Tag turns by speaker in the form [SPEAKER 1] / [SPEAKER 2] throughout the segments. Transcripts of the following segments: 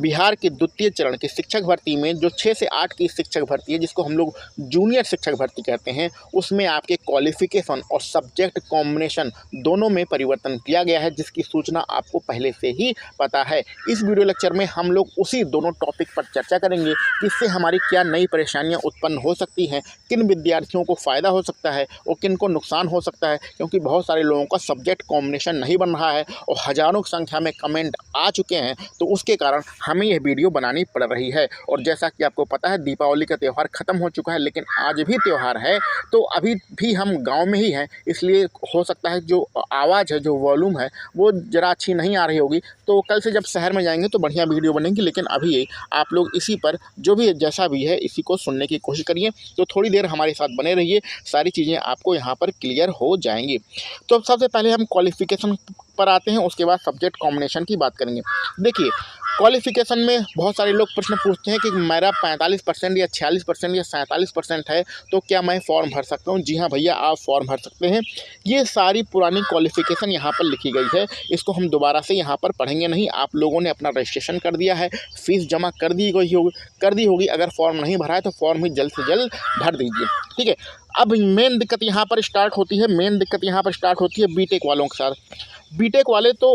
[SPEAKER 1] बिहार के द्वितीय चरण की शिक्षक भर्ती में जो 6 से 8 की शिक्षक भर्ती है, जिसको हम लोग जूनियर शिक्षक भर्ती कहते हैं, उसमें आपके क्वालिफिकेशन और सब्जेक्ट कॉम्बिनेशन दोनों में परिवर्तन किया गया है, जिसकी सूचना आपको पहले से ही पता है। इस वीडियो लेक्चर में हम लोग उसी दोनों टॉपिक पर चर्चा करेंगे कि इससे हमारी क्या नई परेशानियां उत्पन्न हो सकती हैं, किन विद्यार्थियों को फ़ायदा हो सकता है और किन को नुकसान हो सकता है, क्योंकि बहुत सारे लोगों का सब्जेक्ट कॉम्बिनेशन नहीं बन रहा है और हज़ारों की संख्या में कमेंट आ चुके हैं। तो उसके कारण हमें यह वीडियो बनानी पड़ रही है। और जैसा कि आपको पता है, दीपावली का त्यौहार ख़त्म हो चुका है, लेकिन आज भी त्यौहार है, तो अभी भी हम गाँव में ही हैं, इसलिए हो सकता है जो आवाज़ है, जो वॉल्यूम है, वो ज़रा अच्छी नहीं आ रही होगी। तो कल से जब शहर में जाएंगे तो बढ़िया वीडियो बनेगी, लेकिन अभी आप लोग इसी पर जो भी जैसा भी है इसी को सुनने की कोशिश करिए। तो थोड़ी देर हमारे साथ बने रहिए, सारी चीज़ें आपको यहाँ पर क्लियर हो जाएंगी। तो सबसे पहले हम क्वालिफिकेशन पर आते हैं, उसके बाद सब्जेक्ट कॉम्बिनेशन की बात करेंगे। देखिए, क्वालिफिकेशन में बहुत सारे लोग प्रश्न पूछते हैं कि मेरा 45% या 46% या 47% है, तो क्या मैं फॉर्म भर सकता हूँ? जी हाँ भैया, आप फॉर्म भर सकते हैं। ये सारी पुरानी क्वालिफिकेशन यहाँ पर लिखी गई है, इसको हम दोबारा से यहाँ पर पढ़ेंगे नहीं। आप लोगों ने अपना रजिस्ट्रेशन कर दिया है, फीस जमा कर दी होगी। अगर फॉर्म नहीं भरा है तो फॉर्म भी जल्द से जल्द भर दीजिए, ठीक है। अब मेन दिक्कत यहाँ पर स्टार्ट होती है बीटेक वालों के साथ। बीटेक वाले तो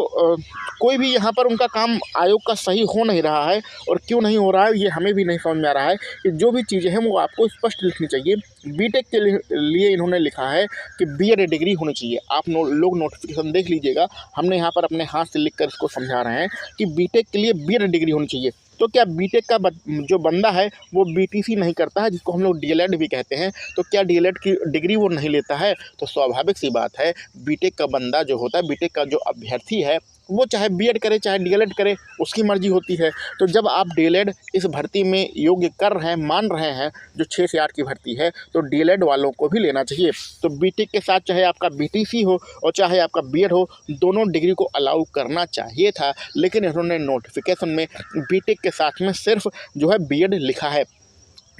[SPEAKER 1] कोई भी यहाँ पर उनका काम आयोग का सही हो नहीं रहा है, और क्यों नहीं हो रहा है ये हमें भी नहीं समझ में आ रहा है कि जो भी चीज़ें हैं वो आपको स्पष्ट लिखनी चाहिए। बीटेक के लिए इन्होंने लिखा है कि बीएड डिग्री होनी चाहिए। आप लोग नोटिफिकेशन देख लीजिएगा, हमने यहाँ पर अपने हाथ से लिख कर इसको समझा रहे हैं कि बीटेक के लिए बीएड डिग्री होनी चाहिए। तो क्या बीटेक का जो बंदा है वो बीटीसी नहीं करता है, जिसको हम लोग डीएलएड भी कहते हैं, तो क्या डीएलएड की डिग्री वो नहीं लेता है? तो स्वाभाविक सी बात है, बीटेक का बंदा जो होता है, बीटेक का जो अभ्यर्थी है, वो चाहे बीएड करे चाहे डीएलएड करे, उसकी मर्जी होती है। तो जब आप डीएलएड इस भर्ती में योग्य कर रहे हैं, मान रहे हैं, जो 6 से 8 की भर्ती है, तो डीएलएड वालों को भी लेना चाहिए। तो बीटेक के साथ चाहे आपका बीटीसी हो और चाहे आपका बीएड हो, दोनों डिग्री को अलाउ करना चाहिए था, लेकिन इन्होंने नोटिफिकेशन में बीटेक के साथ में सिर्फ जो है बीएड लिखा है।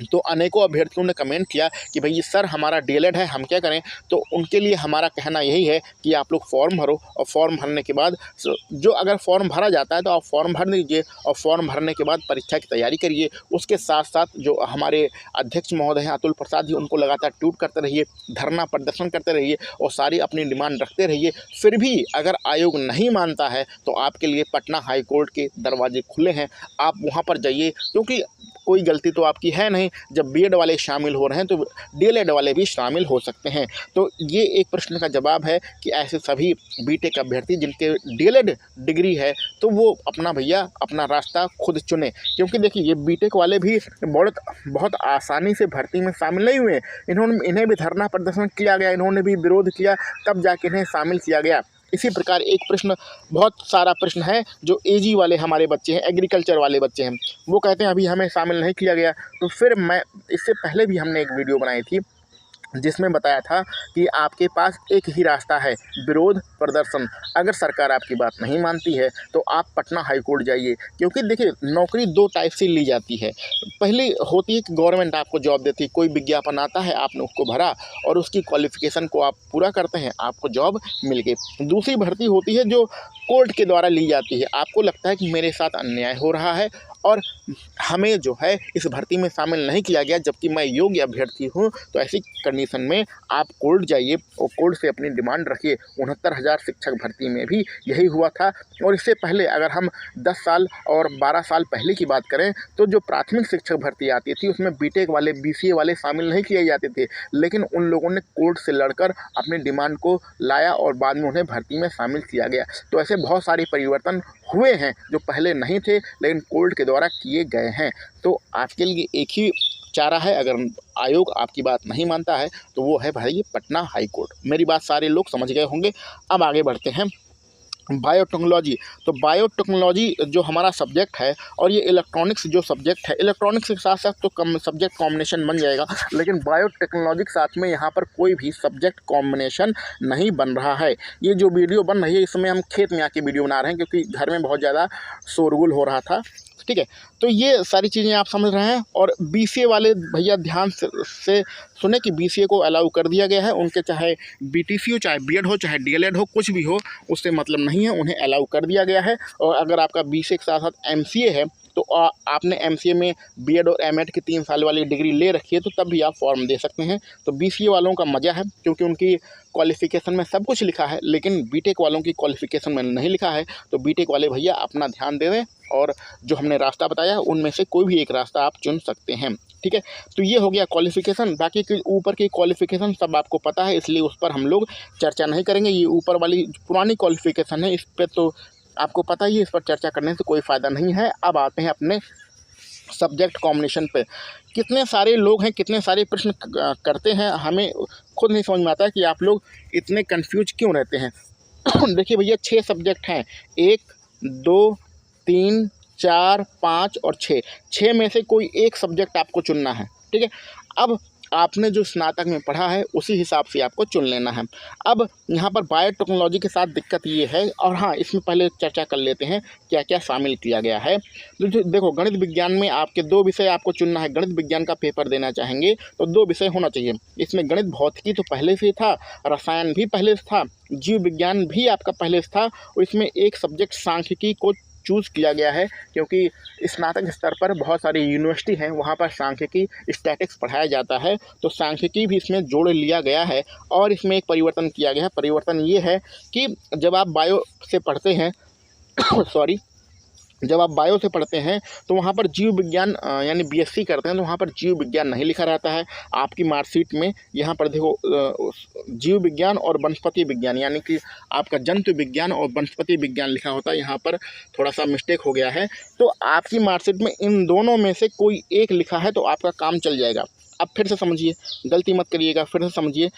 [SPEAKER 1] तो अनेकों अभ्यर्थियों ने कमेंट किया कि भाई सर हमारा डीएलएड है, हम क्या करें? तो उनके लिए हमारा कहना यही है कि आप लोग फॉर्म भरो, और फॉर्म भरने के बाद जो अगर फॉर्म भरा जाता है तो आप फॉर्म भर दीजिए, और फॉर्म भरने के बाद परीक्षा की तैयारी करिए। उसके साथ साथ जो हमारे अध्यक्ष महोदय हैं अतुल प्रसाद जी, उनको लगातार ट्वीट करते रहिए, धरना प्रदर्शन करते रहिए और सारी अपनी डिमांड रखते रहिए। फिर भी अगर आयोग नहीं मानता है तो आपके लिए पटना हाई कोर्ट के दरवाजे खुले हैं, आप वहाँ पर जाइए, क्योंकि कोई गलती तो आपकी है नहीं। जब बीएड वाले शामिल हो रहे हैं तो डीएलएड वाले भी शामिल हो सकते हैं। तो ये एक प्रश्न का जवाब है कि ऐसे सभी बीटेक अभ्यर्थी जिनके डीएलएड डिग्री है, तो वो अपना रास्ता खुद चुने, क्योंकि देखिए ये बीटेक वाले भी बहुत आसानी से भर्ती में शामिल नहीं हुए। इन्हें भी धरना प्रदर्शन किया गया, इन्होंने भी विरोध किया, तब जाके इन्हें शामिल किया गया। इसी प्रकार एक प्रश्न, बहुत सारा प्रश्न है जो एजी वाले हमारे बच्चे हैं, एग्रीकल्चर वाले बच्चे हैं, वो कहते हैं अभी हमें शामिल नहीं किया गया। तो फिर इससे पहले भी हमने एक वीडियो बनाई थी जिसमें बताया था कि आपके पास एक ही रास्ता है, विरोध प्रदर्शन। अगर सरकार आपकी बात नहीं मानती है तो आप पटना हाई कोर्ट जाइए, क्योंकि देखिए नौकरी 2 टाइप से ली जाती है। पहली होती है कि गवर्नमेंट आपको जॉब देती है, कोई विज्ञापन आता है, आपने उसको भरा और उसकी क्वालिफिकेशन को आप पूरा करते हैं, आपको जॉब मिल गई। दूसरी भर्ती होती है जो कोर्ट के द्वारा ली जाती है, आपको लगता है कि मेरे साथ अन्याय हो रहा है और हमें जो है इस भर्ती में शामिल नहीं किया गया, जबकि मैं योग्य अभ्यर्थी हूँ। तो ऐसी कंडीशन में आप कोर्ट जाइए और कोर्ट से अपनी डिमांड रखिए। 69,000 शिक्षक भर्ती में भी यही हुआ था। और इससे पहले अगर हम 10 साल और 12 साल पहले की बात करें तो जो प्राथमिक शिक्षक भर्ती आती थी उसमें बीटेक वाले, बीसीए वाले शामिल नहीं किए जाते थे, लेकिन उन लोगों ने कोर्ट से लड़कर अपनी डिमांड को लाया और बाद में उन्हें भर्ती में शामिल किया गया। तो ऐसे बहुत सारे परिवर्तन हुए हैं जो पहले नहीं थे, लेकिन कोर्ट के द्वारा किए गए हैं। तो आपके लिए एक ही चारा है, अगर आयोग आपकी बात नहीं मानता है तो वो है भाई पटना हाई कोर्ट। मेरी बात सारे लोग समझ गए होंगे। अब आगे बढ़ते हैं, बायोटेक्नोलॉजी। तो बायोटेक्नोलॉजी जो हमारा सब्जेक्ट है, और ये इलेक्ट्रॉनिक्स जो सब्जेक्ट है, इलेक्ट्रॉनिक्स के साथ साथ तो कम सब्जेक्ट कॉम्बिनेशन बन जाएगा, लेकिन बायोटेक्नोलॉजी के साथ में यहाँ पर कोई भी सब्जेक्ट कॉम्बिनेशन नहीं बन रहा है। ये जो वीडियो बन रही है इसमें हम खेत में आके वीडियो बना रहे हैं, क्योंकि घर में बहुत ज़्यादा शोरगुल हो रहा था, ठीक है। तो ये सारी चीज़ें आप समझ रहे हैं। और बीसीए वाले भैया ध्यान से सुने कि बीसीए को अलाउ कर दिया गया है, उनके चाहे बीटीसी हो, चाहे बीएड हो, चाहे डीएलएड हो, कुछ भी हो, उससे मतलब नहीं है, उन्हें अलाउ कर दिया गया है। और अगर आपका बीसीए के साथ साथ एमसीए है तो आपने MCA में B.Ed और M.Ed की 3 साल वाली डिग्री ले रखी है तो तब भी आप फॉर्म दे सकते हैं। तो BCA वालों का मज़ा है क्योंकि उनकी क्वालिफ़िकेशन में सब कुछ लिखा है, लेकिन B.Tech वालों की क्वालिफ़िकेशन में नहीं लिखा है। तो B.Tech वाले भैया अपना ध्यान दे दें और जो हमने रास्ता बताया उनमें से कोई भी एक रास्ता आप चुन सकते हैं, ठीक है। तो ये हो गया क्वालिफ़िकेशन। बाकी के ऊपर की क्वालिफ़िकेशन सब आपको पता है, इसलिए उस पर हम लोग चर्चा नहीं करेंगे। ये ऊपर वाली पुरानी क्वालिफ़िकेशन है, इस पर तो आपको पता ही है, इस पर चर्चा करने से कोई फ़ायदा नहीं है। अब आते हैं अपने सब्जेक्ट कॉम्बिनेशन पे। कितने सारे लोग हैं, कितने सारे प्रश्न करते हैं, हमें खुद नहीं समझ में आता कि आप लोग इतने कन्फ्यूज क्यों रहते हैं। देखिए भैया 6 सब्जेक्ट हैं, 1, 2, 3, 4, 5 और 6। 6 में से कोई एक सब्जेक्ट आपको चुनना है, ठीक है। अब आपने जो स्नातक में पढ़ा है उसी हिसाब से आपको चुन लेना है। अब यहाँ पर बायोटेक्नोलॉजी के साथ दिक्कत ये है, और हाँ इसमें पहले चर्चा कर लेते हैं क्या क्या शामिल किया गया है। तो जो देखो गणित विज्ञान में आपके 2 विषय आपको चुनना है। गणित विज्ञान का पेपर देना चाहेंगे तो 2 विषय होना चाहिए। इसमें गणित भौतिकी तो पहले से था, रसायन भी पहले से था, जीव विज्ञान भी आपका पहले से था, और इसमें एक सब्जेक्ट सांख्यिकी को चूज़ किया गया है क्योंकि स्नातक स्तर पर बहुत सारी यूनिवर्सिटी हैं, वहाँ पर सांख्यिकी स्टैटिक्स पढ़ाया जाता है, तो सांख्यिकी भी इसमें जोड़ लिया गया है। और इसमें एक परिवर्तन किया गया है। परिवर्तन ये है कि जब आप बायो से पढ़ते हैं सॉरी जब आप बायो से पढ़ते हैं तो वहाँ पर जीव विज्ञान यानी BSc करते हैं तो वहाँ पर जीव विज्ञान नहीं लिखा रहता है आपकी मार्कशीट में। यहाँ पर देखो जीव विज्ञान और वनस्पति विज्ञान यानी कि आपका जंतु विज्ञान और वनस्पति विज्ञान लिखा होता है। यहाँ पर थोड़ा सा मिस्टेक हो गया है, तो आपकी मार्कशीट में इन दोनों में से कोई एक लिखा है तो आपका काम चल जाएगा। अब फिर से समझिए, गलती मत करिएगा, फिर से समझिए,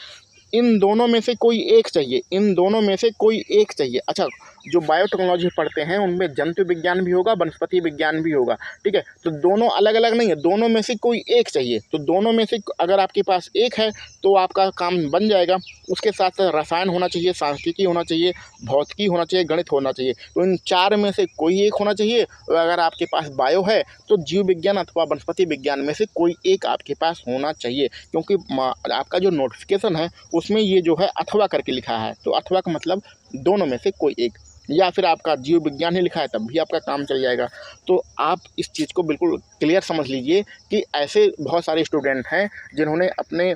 [SPEAKER 1] इन दोनों में से कोई एक चाहिए, इन दोनों में से कोई एक चाहिए। अच्छा, जो बायोटेक्नोलॉजी पढ़ते हैं उनमें जंतु विज्ञान भी होगा, वनस्पति विज्ञान भी होगा, ठीक है। तो दोनों अलग अलग नहीं है, दोनों में से कोई एक चाहिए। तो दोनों में से अगर आपके पास एक है तो आपका काम बन जाएगा। उसके साथ साथ रसायन होना चाहिए, सांख्यिकी होना चाहिए, भौतिकी होना चाहिए, गणित होना चाहिए। तो इन 4 में से कोई एक होना चाहिए। और अगर आपके पास बायो है तो जीव विज्ञान अथवा वनस्पति विज्ञान में से कोई एक आपके पास होना चाहिए, क्योंकि आपका जो नोटिफिकेशन है उसमें ये जो है अथवा करके लिखा है। तो अथवा का मतलब दोनों में से कोई एक, या फिर आपका जीव विज्ञान ही लिखा है तब भी आपका काम चल जाएगा। तो आप इस चीज़ को बिल्कुल क्लियर समझ लीजिए कि ऐसे बहुत सारे स्टूडेंट हैं जिन्होंने अपने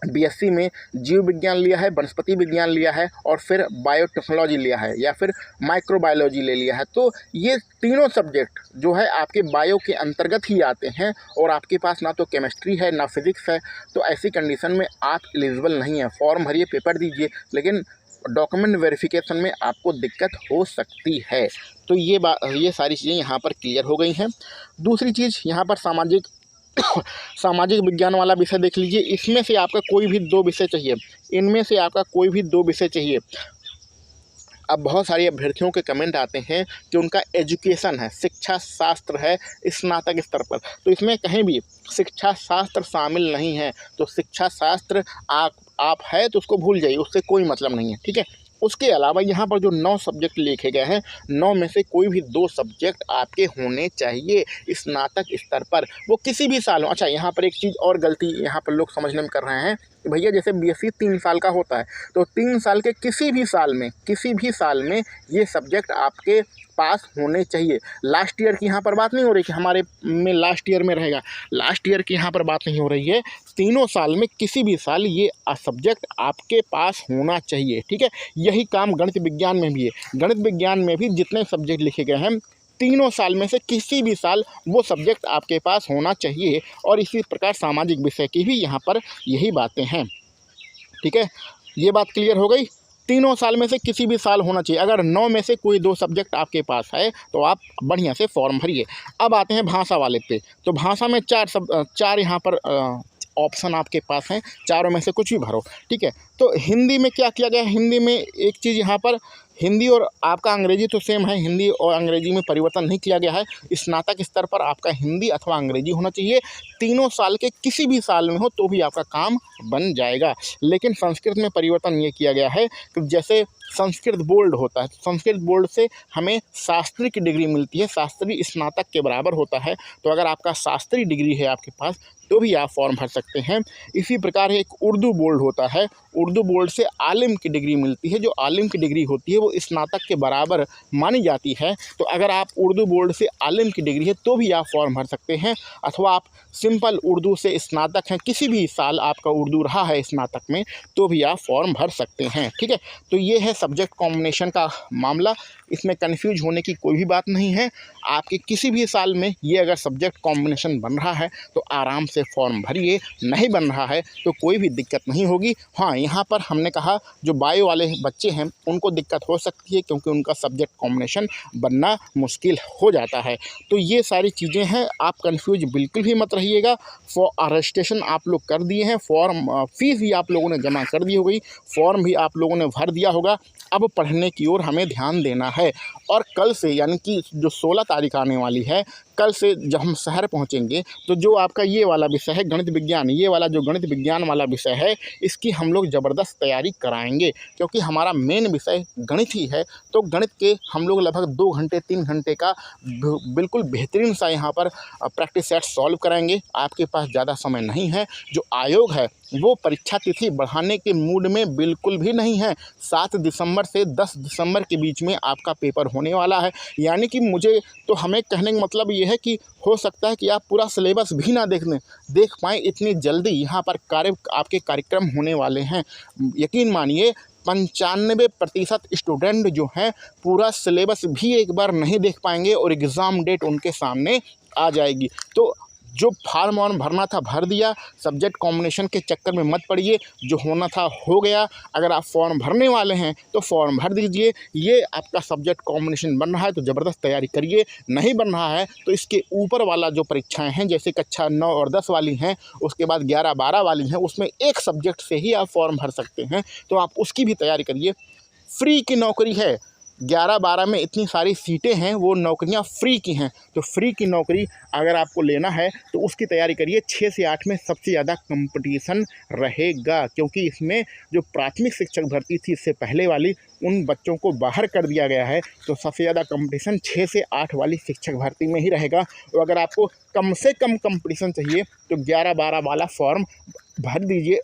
[SPEAKER 1] BSc में जीव विज्ञान लिया है, वनस्पति विज्ञान लिया है और फिर बायोटेक्नोलॉजी लिया है या फिर माइक्रोबायोलॉजी ले लिया है। तो ये तीनों सब्जेक्ट जो है आपके बायो के अंतर्गत ही आते हैं और आपके पास ना तो केमिस्ट्री है ना फिज़िक्स है। तो ऐसी कंडीशन में आप एलिजिबल नहीं है। फॉर्म भरिए, पेपर दीजिए, लेकिन डॉक्यूमेंट वेरिफिकेशन में आपको दिक्कत हो सकती है। तो ये सारी चीज़ें यहाँ पर क्लियर हो गई हैं। दूसरी चीज़ यहाँ पर सामाजिक विज्ञान वाला विषय देख लीजिए। इसमें से आपका कोई भी 2 विषय चाहिए, इनमें से आपका कोई भी 2 विषय चाहिए। अब बहुत सारे अभ्यर्थियों के कमेंट आते हैं कि उनका एजुकेशन है, शिक्षा शास्त्र है स्नातक स्तर पर, तो इसमें कहीं भी शिक्षा शास्त्र शामिल नहीं है। तो शिक्षा शास्त्र आप है तो उसको भूल जाइए, उससे कोई मतलब नहीं है, ठीक है। उसके अलावा यहाँ पर जो 9 सब्जेक्ट लिखे गए हैं, 9 में से कोई भी 2 सब्जेक्ट आपके होने चाहिए स्नातक स्तर पर, वो किसी भी साल हो। अच्छा, यहाँ पर एक चीज़ और गलती यहाँ पर लोग समझने में कर रहे हैं कि भैया जैसे BSc 3 साल का होता है तो 3 साल के किसी भी साल में ये सब्जेक्ट आपके पास होने चाहिए। लास्ट ईयर की यहाँ पर बात नहीं हो रही कि हमारे में लास्ट ईयर में रहेगा, लास्ट ईयर की यहाँ पर बात नहीं हो रही है। तीनों साल में किसी भी साल ये सब्जेक्ट आपके पास होना चाहिए, ठीक है। यही काम गणित विज्ञान में भी है। गणित विज्ञान में भी जितने सब्जेक्ट लिखे गए हैं, तीनों साल में से किसी भी साल वो सब्जेक्ट आपके पास होना चाहिए। और इसी प्रकार सामाजिक विषय की भी यहाँ पर यही बातें हैं, ठीक है। ये बात क्लियर हो गई। तीनों साल में से किसी भी साल होना चाहिए। अगर 9 में से कोई 2 सब्जेक्ट आपके पास है तो आप बढ़िया से फॉर्म भरिए। अब आते हैं भाषा वाले पे। तो भाषा में 4 यहाँ पर ऑप्शन आपके पास हैं, चारों में से कुछ भी भरो, ठीक है। तो हिंदी में क्या किया गया है, हिंदी में एक चीज़ यहाँ पर, हिंदी और आपका अंग्रेजी तो सेम है, हिंदी और अंग्रेजी में परिवर्तन नहीं किया गया है। स्नातक स्तर पर आपका हिंदी अथवा अंग्रेजी होना चाहिए। तीनों साल के किसी भी साल में हो तो भी आपका काम बन जाएगा। लेकिन संस्कृत में परिवर्तन ये किया गया है कि जैसे संस्कृत बोर्ड होता है, संस्कृत बोर्ड से हमें शास्त्री की डिग्री मिलती है, शास्त्री स्नातक के बराबर होता है। तो अगर आपका शास्त्री डिग्री है आपके पास तो भी आप फॉर्म भर सकते हैं। इसी प्रकार एक उर्दू बोर्ड होता है, उर्दू बोर्ड से आलिम की डिग्री मिलती है। जो आलिम की डिग्री होती है वो स्नातक के बराबर मानी जाती है। तो अगर आप उर्दू बोर्ड से आलिम की डिग्री है तो भी आप फॉर्म भर सकते हैं, अथवा आप सिंपल उर्दू से स्नातक हैं, किसी भी साल आपका उर्दू रहा है स्नातक में, तो भी आप फॉर्म भर सकते हैं। ठीक है, तो ये है सब्जेक्ट कॉम्बिनेशन का मामला। इसमें कन्फ्यूज होने की कोई भी बात नहीं है। आपके किसी भी साल में ये अगर सब्जेक्ट कॉम्बिनेशन बन रहा है तो आराम से फॉर्म भरिए, नहीं बन रहा है तो कोई भी दिक्कत नहीं होगी। हाँ, यहाँ पर हमने कहा जो बायो वाले बच्चे हैं उनको दिक्कत हो सकती है, क्योंकि उनका सब्जेक्ट कॉम्बिनेशन बनना मुश्किल हो जाता है। तो ये सारी चीज़ें हैं, आप कन्फ्यूज बिल्कुल भी मत रहिएगा। रजिस्ट्रेशन आप लोग कर दिए हैं, फॉर्म फीस भी आप लोगों ने जमा कर दी होगी, फॉर्म भी आप लोगों ने भर दिया होगा। अब पढ़ने की ओर हमें ध्यान देना है। और कल से, यानी कि जो 16 तारीख आने वाली है, कल से जब हम शहर पहुंचेंगे तो जो आपका ये वाला विषय है गणित विज्ञान, ये वाला जो गणित विज्ञान वाला विषय है, इसकी हम लोग ज़बरदस्त तैयारी कराएंगे, क्योंकि हमारा मेन विषय गणित ही है। तो गणित के हम लोग लगभग 2 घंटे 3 घंटे का बिल्कुल बेहतरीन सा यहाँ पर प्रैक्टिस सेट सॉल्व कराएंगे। आपके पास ज़्यादा समय नहीं है। जो आयोग है वो परीक्षा तिथि बढ़ाने के मूड में बिल्कुल भी नहीं है। 7 दिसंबर से 10 दिसंबर के बीच में आपका पेपर होने वाला है। यानी कि हमें कहने का मतलब ये है कि हो सकता है कि आप पूरा सिलेबस भी ना देख पाएँ, इतनी जल्दी यहाँ पर आपके कार्यक्रम होने वाले हैं। यकीन मानिए 95% स्टूडेंट जो हैं पूरा सिलेबस भी एक बार नहीं देख पाएंगे और एग्ज़ाम डेट उनके सामने आ जाएगी। तो जो फार्म वार्म भरना था भर दिया, सब्जेक्ट कॉम्बिनेशन के चक्कर में मत पड़िए, जो होना था हो गया। अगर आप फॉर्म भरने वाले हैं तो फॉर्म भर दीजिए। ये आपका सब्जेक्ट कॉम्बिनेशन बन रहा है तो ज़बरदस्त तैयारी करिए, नहीं बन रहा है तो इसके ऊपर वाला जो परीक्षाएं हैं, जैसे कक्षा 9 और 10 वाली हैं, उसके बाद 11, 12 वाली हैं, उसमें एक सब्जेक्ट से ही आप फॉर्म भर सकते हैं, तो आप उसकी भी तैयारी करिए। फ्री की नौकरी है, 11-12 में इतनी सारी सीटें हैं, वो नौकरियां फ्री की हैं। तो फ्री की नौकरी अगर आपको लेना है तो उसकी तैयारी करिए। 6 से 8 में सबसे ज़्यादा कंपटीशन रहेगा, क्योंकि इसमें जो प्राथमिक शिक्षक भर्ती थी इससे पहले वाली, उन बच्चों को बाहर कर दिया गया है। तो सबसे ज़्यादा कंपटीशन 6 से 8 वाली शिक्षक भर्ती में ही रहेगा। तो अगर आपको कम से कम कंपटीशन चाहिए तो 11-12 वाला फॉर्म भर दीजिए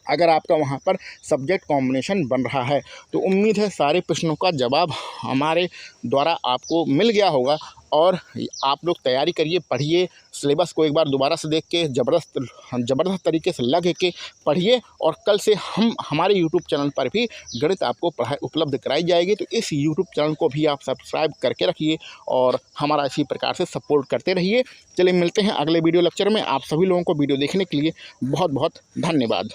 [SPEAKER 1] अगर आपका वहाँ पर सब्जेक्ट कॉम्बिनेशन बन रहा है। तो उम्मीद है सारे प्रश्नों का जवाब हमारे द्वारा आपको मिल गया होगा। और आप लोग तैयारी करिए, पढ़िए, सिलेबस को एक बार दोबारा से देख के ज़बरदस्त तरीके से लग के पढ़िए। और कल से हमारे यूट्यूब चैनल पर भी गणित आपको पढ़ाई उपलब्ध कराई जाएगी। तो इस यूट्यूब चैनल को भी आप सब्सक्राइब करके रखिए और हमारा इसी प्रकार से सपोर्ट करते रहिए। चलिए मिलते हैं अगले वीडियो लेक्चर में। आप सभी लोगों को वीडियो देखने के लिए बहुत बहुत धन्यवाद।